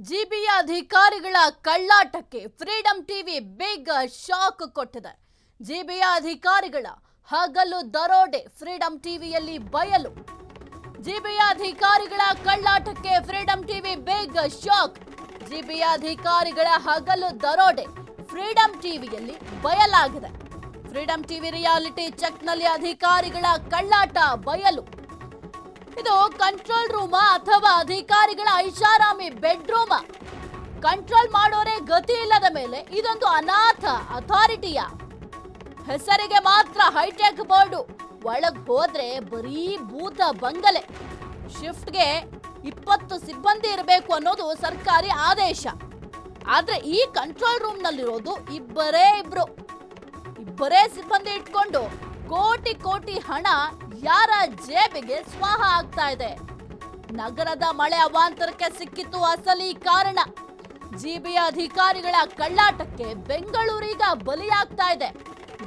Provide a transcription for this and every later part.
ಜಿಬಿಯ ಅಧಿಕಾರಿಗಳ ಕಳ್ಳಾಟಕ್ಕೆ freedom TV big shock ಕೊಟ್ಟಿದೆ. ಜಿಬಿಯ ಅಧಿಕಾರಿಗಳ ಹಗಲು ದರೋಡೆ ಫ್ರೀಡಂ ಟಿವಿಯಲ್ಲಿ ಬಯಲು. ಜಿಬಿಯ ಅಧಿಕಾರಿಗಳ ಕಳ್ಳಾಟಕ್ಕೆ ಫ್ರೀಡಂ ಟಿವಿ ಬಿಗ್ ಶಾಕ್. ಜಿಬಿಯ ಅಧಿಕಾರಿಗಳ ಹಗಲು ದರೋಡೆ ಫ್ರೀಡಂ ಟಿವಿಯಲ್ಲಿ ಬಯಲಾಗಿದೆ. ಫ್ರೀಡಂ ಟಿವಿ ರಿಯಾಲಿಟಿ ಚೆಕ್ನಲ್ಲಿ ಅಧಿಕಾರಿಗಳ ಕಳ್ಳಾಟ ಬಯಲು. ಇದು ಕಂಟ್ರೋಲ್ ರೂಮಾ ಅಥವಾ ಅಧಿಕಾರಿಗಳ ಐಷಾರಾಮಿ ಬೆಡ್ರೂಮ? ಕಂಟ್ರೋಲ್ ಮಾಡೋರೇ ಗತಿ ಇಲ್ಲದ ಮೇಲೆ ಇದೊಂದು ಅನಾಥ ಅಥಾರಿಟಿಯ? ಹೆಸರಿಗೆ ಮಾತ್ರ ಹೈಟೆಕ್ ಬೋರ್ಡು, ಒಳಗ್ ಹೋದ್ರೆ ಬರೀ ಭೂತ ಬಂಗಲೆ. ಶಿಫ್ಟ್ಗೆ 20 ಸಿಬ್ಬಂದಿ ಇರಬೇಕು ಅನ್ನೋದು ಸರ್ಕಾರಿ ಆದೇಶ. ಆದ್ರೆ ಈ ಕಂಟ್ರೋಲ್ ರೂಮ್ ನಲ್ಲಿರೋದು ಇಬ್ಬರೇ ಸಿಬ್ಬಂದಿ ಇಟ್ಕೊಂಡು ಕೋಟಿ ಕೋಟಿ ಹಣ ಯಾರ ಜೇಬಿಗೆ ಸ್ವಾಹ ಆಗ್ತಾ ಇದೆ. ನಗರದ ಮಳೆ ಅವಾಂತರಕ್ಕೆ ಸಿಕ್ಕಿತು ಅಸಲಿ ಕಾರಣ. ಜಿಬಿಯ ಅಧಿಕಾರಿಗಳ ಕಳ್ಳಾಟಕ್ಕೆ ಬೆಂಗಳೂರೀಗ ಬಲಿಯಾಗ್ತಾ ಇದೆ.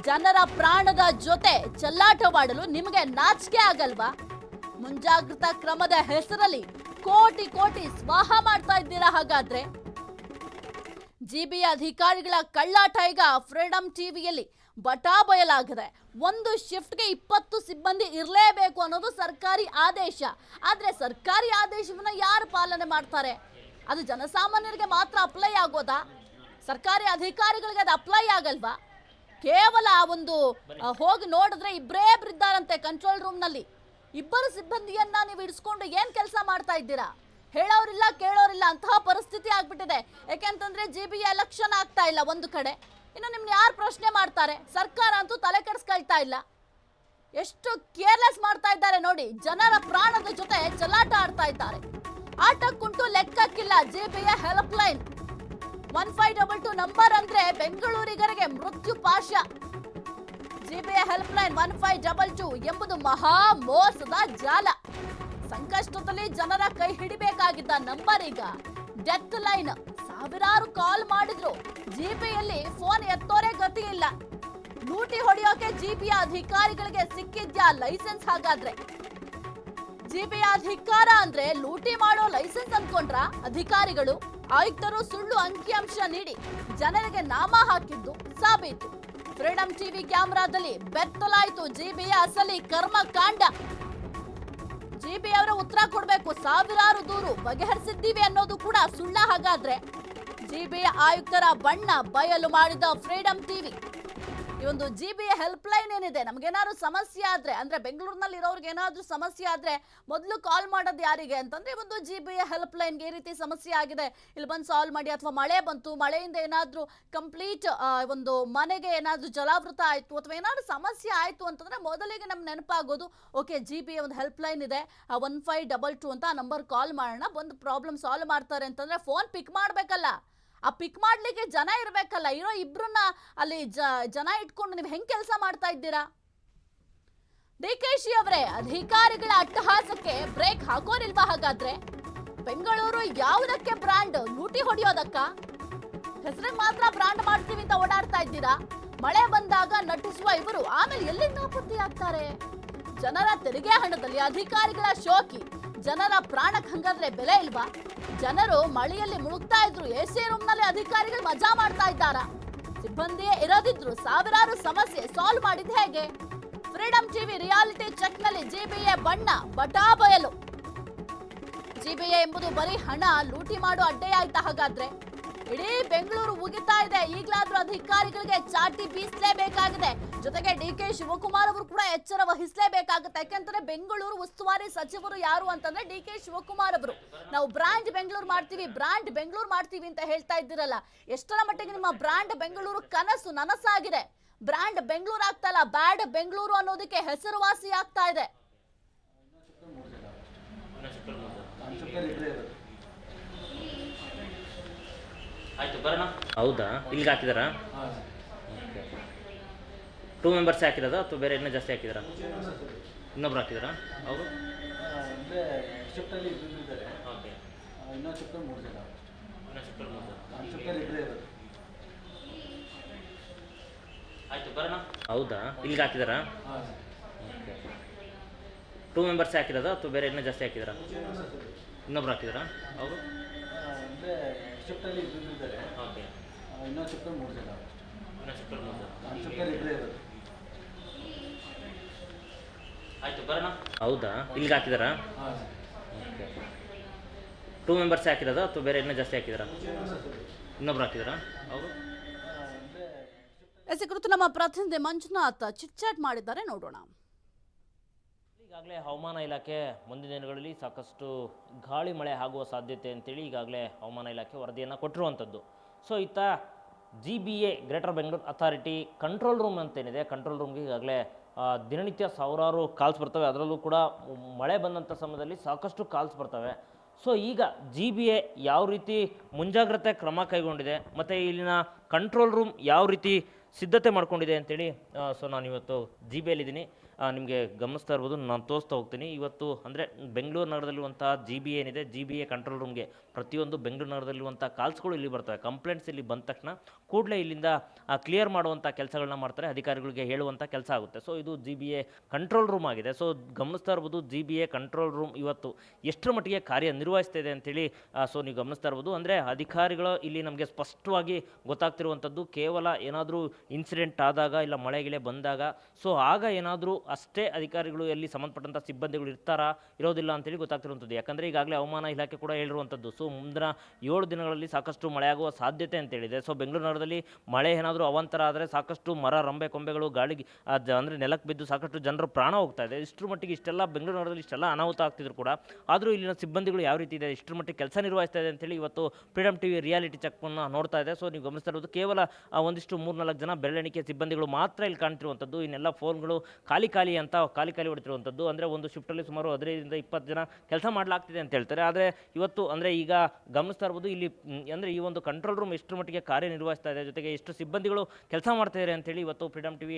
ಜನರ ಪ್ರಾಣದ ಜೊತೆ ಚೆಲ್ಲಾಟವಾಡಲು ನಿಮಗೆ ನಾಚಿಕೆ ಆಗಲ್ವಾ? ಮುಂಜಾಗ್ರತಾ ಕ್ರಮದ ಹೆಸರಲ್ಲಿ ಕೋಟಿ ಕೋಟಿ ಸ್ವಾಹ ಮಾಡ್ತಾ ಇದ್ದೀರಾ ಹಾಗಾದ್ರೆ? ಜಿಬಿಯ ಅಧಿಕಾರಿಗಳ ಕಳ್ಳಾಟ ಈಗ ಫ್ರೀಡಂ ಟಿವಿಯಲ್ಲಿ ಬಟಾ ಬಯಲಾಗಿದೆ. ಒಂದು ಶಿಫ್ಟ್ಗೆ 20 ಸಿಬ್ಬಂದಿ ಇರಲೇಬೇಕು ಅನ್ನೋದು ಸರ್ಕಾರಿ ಆದೇಶ. ಆದರೆ ಸರ್ಕಾರಿ ಆದೇಶವನ್ನ ಯಾರು ಪಾಲನೆ ಮಾಡ್ತಾರೆ? ಅದು ಜನಸಾಮಾನ್ಯರಿಗೆ ಮಾತ್ರ ಅಪ್ಲೈ ಆಗೋದಾ? ಸರ್ಕಾರಿ ಅಧಿಕಾರಿಗಳಿಗೆ ಅದು ಅಪ್ಲೈ ಆಗಲ್ವಾ? ಕೇವಲ ಒಂದು ಹೋಗಿ ನೋಡಿದ್ರೆ ಇಬ್ಬರಿದ್ದಾರಂತೆ ಕಂಟ್ರೋಲ್ ರೂಮ್ನಲ್ಲಿ. 2 ಸಿಬ್ಬಂದಿಯನ್ನ ನೀವು ಇಡಿಸ್ಕೊಂಡು ಏನ್ ಕೆಲಸ ಮಾಡ್ತಾ ಇದ್ದೀರಾ? ಹೇಳೋರಿಲ್ಲ ಕೇಳೋರಿಲ್ಲ ಅಂತಹ ಪರಿಸ್ಥಿತಿ ಆಗ್ಬಿಟ್ಟಿದೆ. ಯಾಕೆಂತಂದ್ರೆ ಜಿಬಿ ಎಲೆಕ್ಷನ್ ಆಗ್ತಾ ಇಲ್ಲ ಒಂದು ಕಡೆ, ಇನ್ನು ನಿಮ್ನ ಯಾರು ಪ್ರಶ್ನೆ ಮಾಡ್ತಾರೆ? ಸರ್ಕಾರ ಅಂತೂ ತಲೆ ಕೆಡಿಸ್ಕೊಳ್ತಾ ಇಲ್ಲ. ಎಷ್ಟು ಕೇರ್ಲೆಸ್ ಮಾಡ್ತಾ ಇದ್ದಾರೆ ನೋಡಿ. ಜನರ ಪ್ರಾಣದ ಜೊತೆ ಚೆಲ್ಲಾಟ ಆಡ್ತಾ ಇದ್ದಾರೆ. ಆಟಕ್ಕುಂಟು ಲೆಕ್ಕಕ್ಕಿಲ್ಲ. ಜಿಬಿಯ ಹೆಲ್ಪ್ ಲೈನ್ 1522 ನಂಬರ್ ಅಂದ್ರೆ ಬೆಂಗಳೂರಿಗರಿಗೆ ಮೃತ್ಯು ಪಾಶ. ಜಿಬಿಯ ಹೆಲ್ಪ್ ಲೈನ್ 1522 ಎಂಬುದು ಮಹಾ ಮೋಸದ ಜಾಲ. ಸಂಕಷ್ಟದಲ್ಲಿ ಜನರ ಕೈ ಹಿಡಿಬೇಕಾಗಿದ್ದ ನಂಬರ್ ಈಗ ಡೆತ್ ಲೈನ್. ಸಾವಿರಾರು ಕಾಲ್ ಮಾಡಿದ್ರು ಜಿಬಿಯಲ್ಲಿ ಫೋನ್ ಎತ್ತೋರೆ ಗತಿ ಇಲ್ಲ. ಲೂಟಿ ಹೊಡೆಯೋಕೆ ಜಿಬಿಯ ಅಧಿಕಾರಿಗಳಿಗೆ ಸಿಕ್ಕಿದ್ಯಾ ಲೈಸೆನ್ಸ್? ಹಾಗಾದ್ರೆ ಜಿಬಿಯ ಅಧಿಕಾರ ಅಂದ್ರೆ ಲೂಟಿ ಮಾಡೋ ಲೈಸೆನ್ಸ್ ಅನ್ಕೊಂಡ್ರ ಅಧಿಕಾರಿಗಳು? ಆಯುಕ್ತರು ಸುಳ್ಳು ಅಂಕಿಅಂಶ ನೀಡಿ ಜನರಿಗೆ ನಾಮ ಹಾಕಿದ್ದು ಸಾಬೀತು. ಫ್ರೀಡಂ ಟಿವಿ ಕ್ಯಾಮೆರಾದಲ್ಲಿ ಬೆತ್ತಲಾಯ್ತು ಜಿಬಿಯ ಅಸಲಿ ಕರ್ಮಕಾಂಡ. ಜಿಬಿ ಅವರ ಉತ್ತರ ಕೊಡಬೇಕು. ಸಾವಿರಾರು ದೂರು ಬಗೆಹರಿಸಿದ್ದೀವಿ ಅನ್ನೋದು ಕೂಡ ಸುಳ್ಳ ಹಾಗಾದ್ರೆ? ಜಿಬಿಯ ಆಯುಕ್ತರ ಬಣ್ಣ ಬಯಲು ಮಾಡಿದ ಫ್ರೀಡಂ ಟಿವಿ. ಈ ಒಂದು ಜಿಬಿಯ ಹೆಲ್ಪ್ ಲೈನ್ ಏನಿದೆ, ನಮ್ಗೇನಾದ್ರು ಸಮಸ್ಯೆ ಆದ್ರೆ, ಅಂದ್ರೆ ಬೆಂಗಳೂರಿನಲ್ಲಿ ಇರೋರ್ಗೆ ಏನಾದ್ರೂ ಸಮಸ್ಯೆ ಆದ್ರೆ ಮೊದಲು ಕಾಲ್ ಮಾಡೋದು ಯಾರಿಗೆ ಅಂತಂದ್ರೆ ಒಂದು ಜಿಬಿಯ ಹೆಲ್ಪ್ ಲೈನ್ಗೆ ಈ ರೀತಿ ಸಮಸ್ಯೆ ಆಗಿದೆ, ಇಲ್ಲಿ ಬಂದು ಸಾಲ್ವ್ ಮಾಡಿ. ಅಥವಾ ಮಳೆ ಬಂತು, ಮಳೆಯಿಂದ ಏನಾದ್ರೂ ಕಂಪ್ಲೀಟ್ ಒಂದು ಮನೆಗೆ ಏನಾದ್ರೂ ಜಲಾವೃತ ಆಯ್ತು ಅಥವಾ ಏನಾದ್ರು ಸಮಸ್ಯೆ ಆಯ್ತು ಅಂತಂದ್ರೆ ಮೊದಲಿಗೆ ನಮ್ಗೆ ನೆನಪಾಗೋದು ಓಕೆ ಜಿಬಿಯ ಒಂದು ಹೆಲ್ಪ್ ಲೈನ್ ಇದೆ 1522 ಅಂತ, ಆ ನಂಬರ್ ಕಾಲ್ ಮಾಡೋಣ, ಬಂದು ಪ್ರಾಬ್ಲಮ್ ಸಾಲ್ವ್ ಮಾಡ್ತಾರೆ ಅಂತಂದ್ರೆ ಫೋನ್ ಪಿಕ್ ಮಾಡ್ಬೇಕಲ್ಲ. ಆ ಪಿಕ್ ಮಾಡ್ಲಿಕ್ಕೆ ಜನ ಇರ್ಬೇಕಲ್ಲ. ಇರೋ ಇಬ್ರನ್ನ ಅಲ್ಲಿ ಜನ ಇಟ್ಕೊಂಡು ನೀವು ಹೆಂಗ್ ಕೆಲಸ ಮಾಡ್ತಾ ಇದ್ದೀರಾ? ಡಿಕೆಶಿ ಅವರೇ, ಅಧಿಕಾರಿಗಳ ಅಟ್ಟಹಾಸಕ್ಕೆ ಬ್ರೇಕ್ ಹಾಕೋರಿಲ್ವಾ ಹಾಗಾದ್ರೆ? ಬೆಂಗಳೂರು ಯಾವುದಕ್ಕೆ ಬ್ರಾಂಡ್? ಲೂಟಿ ಹೊಡೆಯೋದಕ್ಕ? ಹೆಸರಿಗೆ ಮಾತ್ರ ಬ್ರಾಂಡ್ ಮಾಡ್ತೀವಿ ಅಂತ ಓಡಾಡ್ತಾ ಇದ್ದೀರಾ. ಮಳೆ ಬಂದಾಗ ನಟಿಸುವ ಇವರು ಆಮೇಲೆ ಎಲ್ಲಿಂದ ನಾಪತ್ತೆ ಆಗ್ತಾರೆ? ಜನರ ತೆರಿಗೆ ಹಣದಲ್ಲಿ ಅಧಿಕಾರಿಗಳ ಶೋಕಿ. ಜನರ ಪ್ರಾಣಕ್ಕೆ ಹಂಗಾದ್ರೆ ಬೆಲೆ ಇಲ್ವಾ? ಜನರು ಮಳೆಯಲ್ಲಿ ಮುಳುಗ್ತಾ ಇದ್ರು, ಎಸಿ ರೂಮ್ ನಲ್ಲಿ ಅಧಿಕಾರಿಗಳು ಮಜಾ ಮಾಡ್ತಾ ಇದ್ದಾರಾ? ಸಿಬ್ಬಂದಿಯೇ ಇರೋದಿದ್ರು ಸಾವಿರಾರು ಸಮಸ್ಯೆ ಸಾಲ್ವ್ ಮಾಡಿದ್ ಹೇಗೆ? ಫ್ರೀಡಂ ಟಿವಿ ರಿಯಾಲಿಟಿ ಚೆಕ್ ನಲ್ಲಿ ಜಿಬಿಎ ಬಣ್ಣ ಬಟಾ ಬಯಲು. ಜಿಬಿಎ ಎಂಬುದು ಬರೀ ಹಣ ಲೂಟಿ ಮಾಡೋ ಅಡ್ಡೆಯಾಯ್ತಾ ಹಾಗಾದ್ರೆ? ಇಡೀ ಬೆಂಗಳೂರು ಉಗಿತಾ ಇದೆ. ಈಗಲಾದ್ರೂ ಅಧಿಕಾರಿಗಳಿಗೆ ಚಾಟಿ ಬೀಸಲೇಬೇಕಾಗಿದೆ. ಜೊತೆಗೆ ಡಿಕೆ ಶಿವಕುಮಾರ್ ಅವರು ಕೂಡ ಎಚ್ಚರ ವಹಿಸಲೇಬೇಕಾಗುತ್ತೆ. ಯಾಕೆಂದ್ರೆ ಬೆಂಗಳೂರು ಉಸ್ತುವಾರಿ ಸಚಿವರು ಯಾರು ಅಂತಂದ್ರೆ ಡಿಕೆ ಶಿವಕುಮಾರ್ ಅವರು. ನಾವು ಬ್ರಾಂಡ್ ಬೆಂಗಳೂರು ಮಾಡ್ತೀವಿ ಅಂತ ಹೇಳ್ತಾ ಇದ್ದೀರಲ್ಲ, ಎಷ್ಟರ ಮಟ್ಟಿಗೆ ನಿಮ್ಮ ಬ್ರಾಂಡ್ ಬೆಂಗಳೂರು ಕನಸು ನನಸಾಗಿದೆ? ಬ್ರಾಂಡ್ ಬೆಂಗಳೂರು ಆಗ್ತಾ ಇಲ್ಲ, ಬ್ಯಾಡ್ ಬೆಂಗಳೂರು ಅನ್ನೋದಕ್ಕೆ ಹೆಸರುವಾಸಿ ಆಗ್ತಾ ಇದೆ. ಆಯ್ತು ಬರೋಣ. ಹೌದಾ, ಇಲ್ಲಿಗೆ ಹಾಕಿದಾರಾ? 2 ಮೆಂಬರ್ಸ್ ಹಾಕಿರೋದ ಅಥವಾ ಬೇರೆ ಇನ್ನೂ ಜಾಸ್ತಿ ಹಾಕಿದಾರಾ? ಇನ್ನೊಬ್ರು ಹಾಕಿದಾರಾ? ಅವರು ಆಯ್ತು ಬರೋಣ. ಹೌದಾ, ಇಲ್ಲಿಗೆ ಹಾಕಿದಾರಾ? 2 ಮೆಂಬರ್ಸ್ ಹಾಕಿರೋದ ಅಥವಾ ಬೇರೆ ಇನ್ನೂ ಜಾಸ್ತಿ ಹಾಕಿದಾರಾ? ಇನ್ನೊಬ್ರು ಹಾಕಿದಾರಾ? ಅವರು ಶಿಫ್ಟಲ್ಲಿ ಇದ್ದಾರೆ. ಓಕೆ, ಇನ್ನೊಂದು ಶಿಫ್ಟಲ್ಲಿ 3 ಜನ ಅಷ್ಟೇ. ಇನ್ನೊಂದು ಶಿಫ್ಟಲ್ಲಿ 3 ಜನ. ಒಂದು ಶಿಫ್ಟಲ್ಲಿ ಇಬ್ಬರೇ ಇರೋದು. ಆಯಿತು, ಬರೋಣ. ಹೌದಾ, ಇಲ್ಲಿಗೆ ಹಾಕಿದಾರಾ? ಹಾಂ, ಓಕೆ. 2 ಮೆಂಬರ್ಸ್ ಹಾಕಿರೋದು ಅಥವಾ ಬೇರೆ ಇನ್ನೂ ಜಾಸ್ತಿ ಹಾಕಿದಾರಾ? ಇನ್ನೊಬ್ರು ಹಾಕಿದಾರಾ ಅವರು? ಈ ಕುರಿತು ನಮ್ಮ ಪ್ರತಿನಿಧಿ ಮಂಜುನಾಥ್ ಚಿಟ್ಚಾಟ್ ಮಾಡಿದ್ದಾರೆ, ನೋಡೋಣ. ಈಗಾಗಲೇ ಹವಾಮಾನ ಇಲಾಖೆ ಮುಂದಿನ ದಿನಗಳಲ್ಲಿ ಸಾಕಷ್ಟು ಗಾಳಿ ಮಳೆ ಆಗುವ ಸಾಧ್ಯತೆ ಅಂತೇಳಿ ಈಗಾಗಲೇ ಹವಾಮಾನ ಇಲಾಖೆ ವರದಿಯನ್ನು ಕೊಟ್ಟಿರುವಂಥದ್ದು. ಸೊ ಇತ್ತ GBA greater Bengaluru authority control room ಅಂತೇನಿದೆ, ಕಂಟ್ರೋಲ್ ರೂಮ್ಗೆ ಈಗಾಗಲೇ ದಿನನಿತ್ಯ ಸಾವಿರಾರು ಕಾಲ್ಸ್ ಬರ್ತವೆ. ಅದರಲ್ಲೂ ಕೂಡ ಮಳೆ ಬಂದಂಥ ಸಮಯದಲ್ಲಿ ಸಾಕಷ್ಟು ಕಾಲ್ಸ್ ಬರ್ತವೆ. ಸೊ ಈಗ GBA ಯಾವ ರೀತಿ ಮುಂಜಾಗ್ರತೆ ಕ್ರಮ ಕೈಗೊಂಡಿದೆ ಮತ್ತು ಇಲ್ಲಿನ ಕಂಟ್ರೋಲ್ ರೂಮ್ ಯಾವ ರೀತಿ ಸಿದ್ಧತೆ ಮಾಡ್ಕೊಂಡಿದೆ ಅಂತೇಳಿ ಸೊ ನಾನು ಇವತ್ತು GBAಲಿದ್ದೀನಿ. ನಿಮಗೆ ಗಮನಿಸ್ತಾ ಇರ್ಬೋದು, ನಾನು ತೋರಿಸ್ತಾ ಹೋಗ್ತೀನಿ. ಇವತ್ತು ಅಂದರೆ ಬೆಂಗಳೂರು ನಗರದಲ್ಲಿರುವಂಥ GBA ಏನಿದೆ, GBA ಕಂಟ್ರೋಲ್ ರೂಮ್ಗೆ ಪ್ರತಿಯೊಂದು ಬೆಂಗಳೂರು ನಗರದಲ್ಲಿರುವಂಥ ಕಾಲ್ಸ್ಗಳು ಇಲ್ಲಿ ಬರ್ತವೆ. ಕಂಪ್ಲೇಂಟ್ಸ್ ಇಲ್ಲಿ ಬಂದ ತಕ್ಷಣ ಕೂಡಲೇ ಇಲ್ಲಿಂದ ಕ್ಲಿಯರ್ ಮಾಡುವಂಥ ಕೆಲಸಗಳನ್ನ ಮಾಡ್ತಾರೆ, ಅಧಿಕಾರಿಗಳಿಗೆ ಹೇಳುವಂಥ ಕೆಲಸ ಆಗುತ್ತೆ. ಸೊ ಇದು GBA ಕಂಟ್ರೋಲ್ ರೂಮ್ ಆಗಿದೆ. ಸೊ ಗಮನಿಸ್ತಾ ಇರ್ಬೋದು, GBA ಕಂಟ್ರೋಲ್ ರೂಮ್ ಇವತ್ತು ಎಷ್ಟರ ಮಟ್ಟಿಗೆ ಕಾರ್ಯನಿರ್ವಹಿಸ್ತಾ ಇದೆ ಅಂತೇಳಿ ಸೊ ನೀವು ಗಮನಿಸ್ತಾ ಇರ್ಬೋದು. ಅಂದರೆ ಅಧಿಕಾರಿಗಳು ಇಲ್ಲಿ ನಮಗೆ ಸ್ಪಷ್ಟವಾಗಿ ಗೊತ್ತಾಗ್ತಿರುವಂಥದ್ದು, ಕೇವಲ ಏನಾದರೂ ಇನ್ಸಿಡೆಂಟ್ ಆದಾಗ ಇಲ್ಲ ಮಳೆ ಗಿಳೆ ಬಂದಾಗ ಸೊ ಆಗ ಏನಾದರೂ ಅಷ್ಟೇ ಅಧಿಕಾರಿಗಳು ಎಲ್ಲಿ ಸಂಬಂಧಪಟ್ಟಂಥ ಸಿಬ್ಬಂದಿಗಳು ಇರೋದಿಲ್ಲ ಅಂತೇಳಿ ಗೊತ್ತಾಗ್ತಿರುವಂಥದ್ದು. ಯಾಕಂದರೆ ಈಗಾಗಲೇ ಹವಾಮಾನ ಇಲಾಖೆ ಕೂಡ ಹೇಳಿರುವಂಥದ್ದು. ಸೊ ಮುಂದಿನ 7 ದಿನಗಳಲ್ಲಿ ಸಾಕಷ್ಟು ಮಳೆ ಆಗುವ ಸಾಧ್ಯತೆ ಅಂತೇಳಿದೆ. ಸೊ ಬೆಂಗಳೂರು ನಗರದಲ್ಲಿ ಮಳೆ ಏನಾದರೂ ಅವಾಂತರ ಆದರೆ ಸಾಕಷ್ಟು ಮರ, ರಂಬೆ, ಕೊಂಬೆಗಳು ಗಾಳಿಗೆ ಅಂದರೆ ನೆಲಕ್ಕೆ ಬಿದ್ದು ಸಾಕಷ್ಟು ಜನರ ಪ್ರಾಣ ಹೋಗ್ತಾ ಇದೆ. ಇಷ್ಟರ ಮಟ್ಟಿಗೆ ಇಷ್ಟೆಲ್ಲ ಬೆಂಗಳೂರು ನಗರದಲ್ಲಿ ಇಷ್ಟೆಲ್ಲ ಅನಾಹುತ ಆಗ್ತಿದ್ರು ಕೂಡ ಆದರೂ ಇಲ್ಲಿನ ಸಿಬ್ಬಂದಿಗಳು ಯಾವ ರೀತಿ ಇದೆ, ಇಷ್ಟರ ಮಟ್ಟಿಗೆ ಕೆಲಸ ನಿರ್ವಹಿಸ್ತಾ ಇದೆ ಅಂತೇಳಿ ಇವತ್ತು ಫ್ರೀಡಮ್ TV ರಿಯಾಲಿಟಿ ಚೆಕ್ನ ನೋಡ್ತಾ ಇದೆ. ಸೊ ನೀವು ಗಮನಿಸ್ತಾ ಇರೋದು ಕೇವಲ ಒಂದಿಷ್ಟು 3-4 ಜನ ಬೆರಳೆಣಿಕೆ ಸಿಬ್ಬಂದಿಗಳು ಮಾತ್ರ ಇಲ್ಲಿ ಕಾಣ್ತಿರುವಂಥದ್ದು. ಇನ್ನೆಲ್ಲ ಫೋನ್ಗಳು ಖಾಲಿ ಅಂತ ಹೊಡಿತಿರುವಂಥದ್ದು. ಅಂದರೆ ಒಂದು ಶಿಫ್ಟಲ್ಲಿ ಸುಮಾರು 15-20 ಜನ ಕೆಲಸ ಮಾಡಲಾಗ್ತಿದೆ ಅಂತ ಹೇಳ್ತಾರೆ. ಆದರೆ ಇವತ್ತು ಅಂದರೆ ಈಗ ಗಮನಿಸ್ತಾ ಇರ್ಬೋದು ಇಲ್ಲಿ ಅಂದರೆ ಈ ಒಂದು ಕಂಟ್ರೋಲ್ ರೂಮ್ ಎಷ್ಟು ಮಟ್ಟಿಗೆ ಕಾರ್ಯನಿರ್ವಹಿಸ್ತಾ ಇದೆ, ಜೊತೆಗೆ ಎಷ್ಟು ಸಿಬ್ಬಂದಿಗಳು ಕೆಲಸ ಮಾಡ್ತಾ ಇದ್ದಾರೆ ಅಂತೇಳಿ ಇವತ್ತು ಫ್ರೀಡಮ್ TV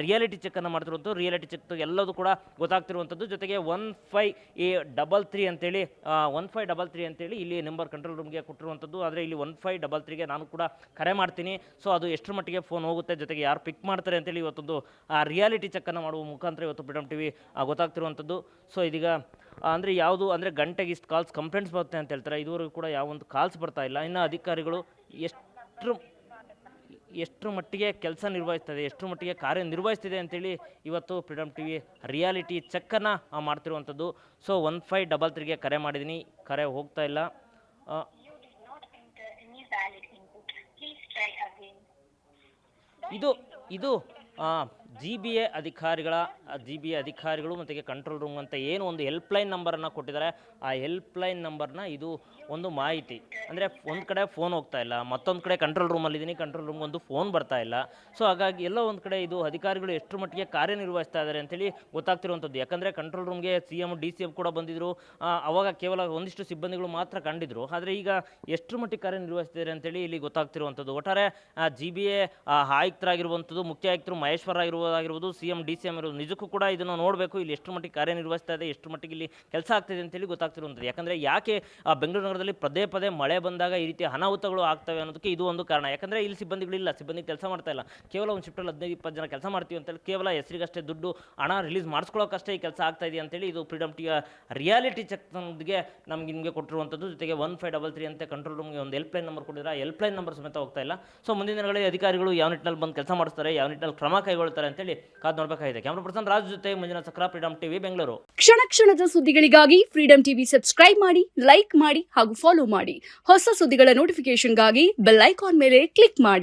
ರಿಯಾಲಿಟಿ ಚೆಕ್ಕನ್ನು ಮಾಡ್ತಿರುವಂಥದ್ದು. ರಿಯಾಲಿಟಿ ಚೆಕ್ ಎಲ್ಲದೂ ಕೂಡ ಗೊತ್ತಾಗ್ತಿರುವಂಥದ್ದು. ಜೊತೆಗೆ 1533 ಅಂತೇಳಿ 1533 ಅಂತೇಳಿ ಇಲ್ಲಿ ನಂಬರ್ ಕಂಟ್ರೋಲ್ ರೂಮ್ಗೆ ಕೊಟ್ಟಿರುವಂಥದ್ದು. ಆದರೆ ಇಲ್ಲಿ 1533ಗೆ ನಾನು ಕೂಡ ಕರೆ ಮಾಡ್ತೀನಿ. ಸೊ ಅದು ಎಷ್ಟರ ಮಟ್ಟಿಗೆ ಫೋನ್ ಹೋಗುತ್ತೆ, ಜೊತೆಗೆ ಯಾರು ಪಿಕ್ ಮಾಡ್ತಾರೆ ಅಂತೇಳಿ ಇವತ್ತೊಂದು ರಿಯಾಲಿಟಿ ಚೆಕ್ಕನ್ನು ಮಾಡುವ ಮುಖಾಂತರ ಇವತ್ತು ಫ್ರೀಡಮ್ TV ಗೊತ್ತಾಗ್ತಿರುವಂಥದ್ದು. ಸೊ ಇದೀಗ ಅಂದರೆ ಯಾವುದು ಅಂದರೆ ಗಂಟೆಗೆ ಇಷ್ಟು ಕಾಲ್ಸ್ ಕಂಪ್ಲೇಂಟ್ಸ್ ಬರುತ್ತೆ ಅಂತ ಹೇಳ್ತಾರೆ. ಇದುವರೆಗೂ ಕೂಡ ಯಾವೊಂದು ಕಾಲ್ಸ್ ಬರ್ತಾ ಇಲ್ಲ. ಇನ್ನು ಅಧಿಕಾರಿಗಳು ಎಷ್ಟರ ಮಟ್ಟಿಗೆ ಕೆಲಸ ನಿರ್ವಹಿಸ್ತದೆ, ಎಷ್ಟರ ಮಟ್ಟಿಗೆ ಕಾರ್ಯನಿರ್ವಹಿಸ್ತಿದೆ ಅಂತೇಳಿ ಇವತ್ತು ಫ್ರೀಡಮ್ TV ರಿಯಾಲಿಟಿ ಚೆಕ್ಕನ್ನು ಮಾಡ್ತಿರುವಂಥದ್ದು. ಸೊ 1533ಗೆ ಕರೆ ಮಾಡಿದ್ದೀನಿ, ಕರೆ ಹೋಗ್ತಾ ಇಲ್ಲ. ಇದು GBA ಅಧಿಕಾರಿಗಳು ಮತ್ತು ಕಂಟ್ರೋಲ್ ರೂಮ್ ಅಂತ ಏನು ಒಂದು ಹೆಲ್ಪ್ಲೈನ್ ನಂಬರನ್ನು ಕೊಟ್ಟಿದ್ದಾರೆ. ಆ ಹೆಲ್ಪ್ಲೈನ್ ನಂಬರ್ನ ಇದು ಒಂದು ಮಾಹಿತಿ ಅಂದರೆ ಒಂದು ಕಡೆ ಫೋನ್ ಹೋಗ್ತಾ ಇಲ್ಲ, ಮತ್ತೊಂದು ಕಡೆ ಕಂಟ್ರೋಲ್ ರೂಮಲ್ಲಿದ್ದೀನಿ, ಕಂಟ್ರೋಲ್ ರೂಮ್ಗೆ ಒಂದು ಫೋನ್ ಬರ್ತಾ ಇಲ್ಲ. ಸೊ ಹಾಗಾಗಿ ಎಲ್ಲ ಒಂದು ಕಡೆ ಇದು ಅಧಿಕಾರಿಗಳು ಎಷ್ಟು ಮಟ್ಟಿಗೆ ಕಾರ್ಯನಿರ್ವಹಿಸ್ತಾ ಇದ್ದಾರೆ ಅಂತೇಳಿ ಗೊತ್ತಾಗ್ತಿರುವಂಥದ್ದು. ಯಾಕಂದರೆ ಕಂಟ್ರೋಲ್ ರೂಮ್ಗೆ CM DCM ಕೂಡ ಬಂದಿದ್ದರು. ಅವಾಗ ಕೇವಲ ಒಂದಿಷ್ಟು ಸಿಬ್ಬಂದಿಗಳು ಮಾತ್ರ ಕಂಡಿದ್ರು. ಆದರೆ ಈಗ ಎಷ್ಟು ಮಟ್ಟಿಗೆ ಕಾರ್ಯನಿರ್ವಹಿಸ್ತಿದ್ದಾರೆ ಅಂತೇಳಿ ಇಲ್ಲಿ ಗೊತ್ತಾಗ್ತಿರುವಂಥದ್ದು. ಒಟ್ಟಾರೆ GBA ಆಯುಕ್ತರಾಗಿರುವಂಥದ್ದು, ಮುಖ್ಯ ಆಯುಕ್ತರು ಮಹೇಶ್ವರ ಆಗಿರ್ಬೋದು, CM DCM ಇರೋದು ನಿಜಕ್ಕೂ ಕೂಡ ಇದನ್ನು ನೋಡಬೇಕು. ಇಲ್ಲಿ ಎಷ್ಟು ಮಟ್ಟಿಗೆ ಕಾರ್ಯನಿರ್ವಹಿಸ್ತಾ ಇದೆ, ಎಷ್ಟು ಮಟ್ಟಿಗೆ ಇಲ್ಲಿ ಕೆಲಸ ಆಗ್ತಿದೆ ಅಂತೇಳಿ ಗೊತ್ತಾಗ್ತಿರುವಂಥದ್ದು. ಯಾಕಂದರೆ ಯಾಕೆ ಬೆಂಗಳೂರು ನಗರದಲ್ಲಿ ಪದೇ ಮಳೆ ಬಂದಾಗ ಈ ರೀತಿ ಅನಾಹುತಗಳು ಆಗ್ತವೆ ಅನ್ನೋದಕ್ಕೆ ಇದು ಒಂದು ಕಾರಣ. ಯಾಕಂದರೆ ಇಲ್ಲಿ ಸಿಬ್ಬಂದಿಗಳಿಲ್ಲ, ಸಿಬ್ಬಂದಿ ಕೆಲಸ ಮಾಡ್ತಾ ಇಲ್ಲ. ಕೇವಲ ಒಂದು ಶಿಫ್ಟಲ್ಲಿ 15-20 ಜನ ಕೆಲಸ ಮಾಡ್ತೀವಿ ಅಂತೇಳಿ ಕೇವಲ ಹೆಸರಿಗಷ್ಟೇ ದುಡ್ಡು ಹಣ ರಿಲೀಸ್ ಮಾಡಿಸ್ಕೊಳ್ಳೋಕ್ಕಷ್ಟೇ ಈ ಕೆಲಸ ಆಗ್ತಾ ಇದೆ ಅಂತೇಳಿ ಇದು ಫ್ರೀಡಮ್ TV ರಿಯಾಲಿಟಿ ಚೆಕ್ನೊಂದಿಗೆ ನಿಮಗೆ ಕೊಟ್ಟಿರುವಂಥದ್ದು. ಜೊತೆಗೆ 1533 ಅಂತ ಕಂಟ್ರೋಲ್ ರೂಮ್ಗೆ ಒಂದು ಹೆಲ್ಪ್ಲೈನ್ ನಂಬರ್ ಕೊಟ್ಟಿದ್ದಾರೆ. ಹೆಲ್ಪ್ಲೈನ್ ನಂಬರ್ ಸಮೇತ ಹೋಗ್ತಾ ಇಲ್ಲ. ಸೊ ಮುಂದಿನ ದಿನಗಳಲ್ಲಿ ಅಧಿಕಾರಿಗಳು ಯಾವ ನಿಟ್ಟಿನಲ್ಲಿ ಬಂದು ಕೆಲಸ ಮಾಡಿಸ್ತಾರೆ, ಯಾವ ನಿಟ್ಟಿನಲ್ಲಿ ಕ್ರಮ ಕೈಗೊಳ್ತಾರೆ ಅಂತೇಳಿ ಕಾದು ನೋಡಬೇಕಾಗಿದೆ. ಕ್ಯಾಮ್ರಾ ಪರ್ಸನ್ ರಾಜು ಜೊತೆ ಮಂಜುನಾಥ್ ಸಕ್ರ, ಫ್ರೀಡಮ್ TV ಬೆಂಗಳೂರು. ಕ್ಷಣದ ಸುದ್ದಿಗಳಿಗಾಗಿ ಫ್ರೀಡಮ್ TV ಸಬ್ಸ್ಕ್ರೈಬ್ ಮಾಡಿ, ಲೈಕ್ ಮಾಡಿ ಹಾಗೂ ಫಾಲೋ ಮಾಡಿ. ಹೊಸ ಸುದ್ದಿಗಳ ನೋಟಿಫಿಕೇಶನ್ಗಾಗಿ ಬೆಲ್ ಐಕಾನ್ ಮೇಲೆ ಕ್ಲಿಕ್ ಮಾಡಿ.